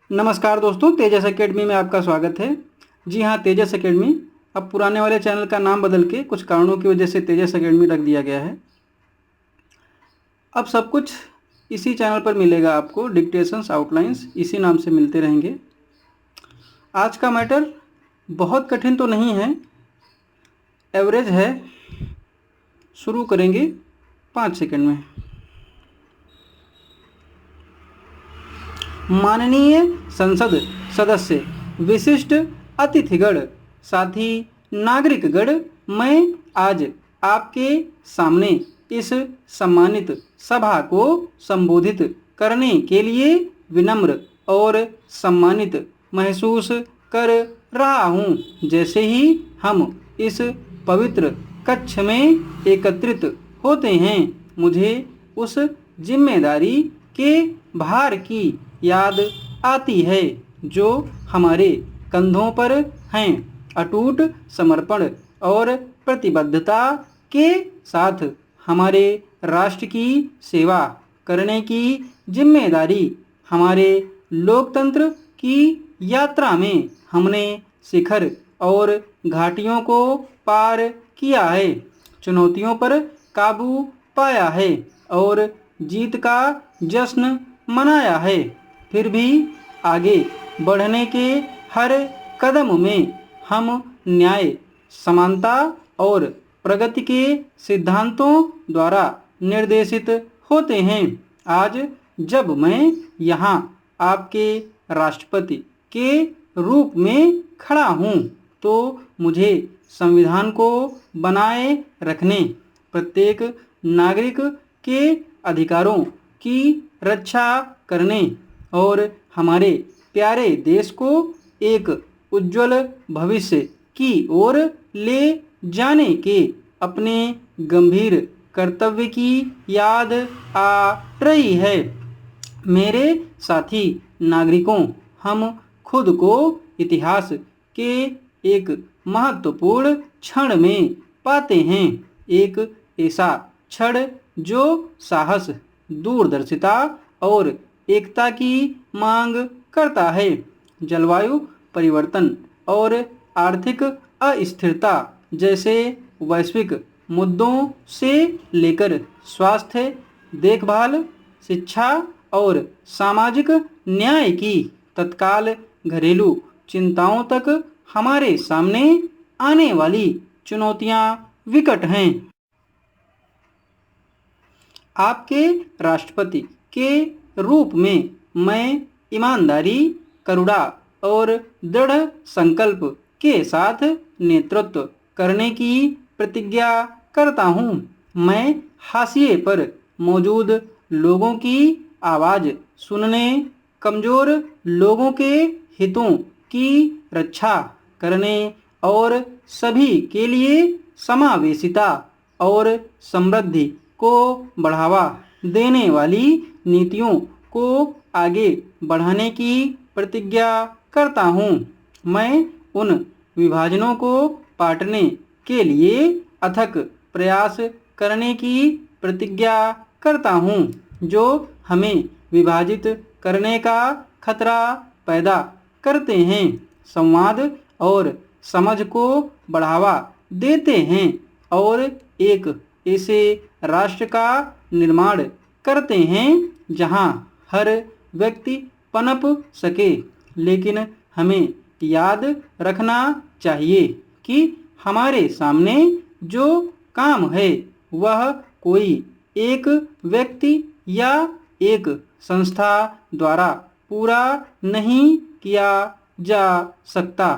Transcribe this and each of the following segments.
नमस्कार दोस्तों, तेजस एकेडमी में आपका स्वागत है। जी हाँ, तेजस एकेडमी अब पुराने वाले चैनल का नाम बदल के कुछ कारणों की वजह से तेजस एकेडमी रख दिया गया है। अब सब कुछ इसी चैनल पर मिलेगा आपको, डिक्टेशंस, आउटलाइंस इसी नाम से मिलते रहेंगे। आज का मैटर बहुत कठिन तो नहीं है, एवरेज है। शुरू करेंगे 5 सेकंड में। माननीय संसद सदस्य, विशिष्ट अतिथिगण, साथी नागरिकगण, मैं आज आपके सामने इस सम्मानित सभा को संबोधित करने के लिए विनम्र और सम्मानित महसूस कर रहा हूँ। जैसे ही हम इस पवित्र कक्ष में एकत्रित होते हैं, मुझे उस जिम्मेदारी के भार की याद आती है जो हमारे कंधों पर हैं। अटूट समर्पण और प्रतिबद्धता के साथ हमारे राष्ट्र की सेवा करने की जिम्मेदारी। हमारे लोकतंत्र की यात्रा में हमने शिखर और घाटियों को पार किया है, चुनौतियों पर काबू पाया है और जीत का जश्न मनाया है। फिर भी आगे बढ़ने के हर कदम में हम न्याय, समानता और प्रगति के सिद्धांतों द्वारा निर्देशित होते हैं। आज जब मैं यहाँ आपके राष्ट्रपति के रूप में खड़ा हूँ, तो मुझे संविधान को बनाए रखने, प्रत्येक नागरिक के अधिकारों की रक्षा करने और हमारे प्यारे देश को एक उज्जवल भविष्य की ओर ले जाने के अपने गंभीर कर्तव्य की याद आ रही है। मेरे साथी नागरिकों, हम खुद को इतिहास के एक महत्वपूर्ण क्षण में पाते हैं। एक ऐसा क्षण जो साहस, दूरदर्शिता और एकता की मांग करता है। जलवायु परिवर्तन और आर्थिक अस्थिरता जैसे वैश्विक मुद्दों से लेकर स्वास्थ्य देखभाल, शिक्षा और सामाजिक न्याय की तत्काल घरेलू चिंताओं तक हमारे सामने आने वाली चुनौतियां विकट हैं। आपके राष्ट्रपति के रूप में मैं ईमानदारी, करुणा और दृढ़ संकल्प के साथ नेतृत्व करने की प्रतिज्ञा करता हूँ। मैं हाशिए पर मौजूद लोगों की आवाज़ सुनने, कमज़ोर लोगों के हितों की रक्षा करने और सभी के लिए समावेशिता और समृद्धि को बढ़ावा देने वाली नीतियों को आगे बढ़ाने की प्रतिज्ञा करता हूँ। मैं उन विभाजनों को पाटने के लिए अथक प्रयास करने की प्रतिज्ञा करता हूँ जो हमें विभाजित करने का खतरा पैदा करते हैं, संवाद और समझ को बढ़ावा देते हैं और एक ऐसे राष्ट्र का निर्माण करते हैं जहां हर व्यक्ति पनप सके। लेकिन हमें याद रखना चाहिए कि हमारे सामने जो काम है वह कोई एक व्यक्ति या एक संस्था द्वारा पूरा नहीं किया जा सकता।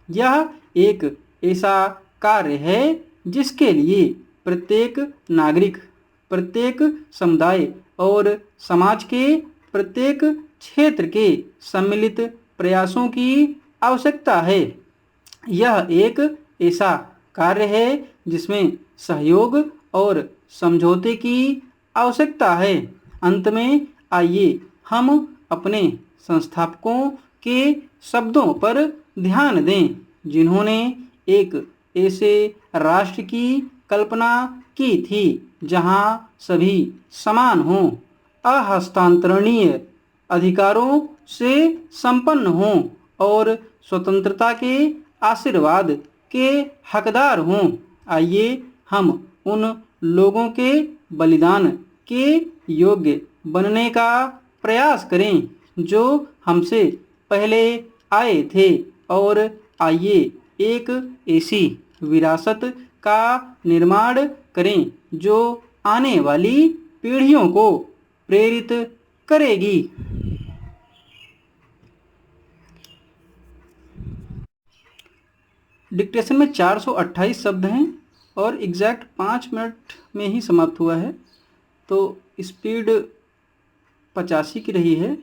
यह एक ऐसा कार्य है जिसके लिए प्रत्येक नागरिक, प्रत्येक समुदाय और समाज के प्रत्येक क्षेत्र के सम्मिलित प्रयासों की आवश्यकता है। यह एक ऐसा कार्य है जिसमें सहयोग और समझौते की आवश्यकता है। अंत में आइए हम अपने संस्थापकों के शब्दों पर ध्यान दें जिन्होंने एक ऐसे राष्ट्र की कल्पना की थी जहां सभी समान हों, अहस्तांतरणीय अधिकारों से संपन्न हों और स्वतंत्रता के आशीर्वाद के हकदार हों। आइए हम उन लोगों के बलिदान के योग्य बनने का प्रयास करें जो हमसे पहले आए थे, और आइए एक ऐसी विरासत का निर्माण करें जो आने वाली पीढ़ियों को प्रेरित करेगी। डिक्टेशन में 428 शब्द हैं और एग्जैक्ट 5 मिनट में ही समाप्त हुआ है, तो स्पीड 85 की रही है।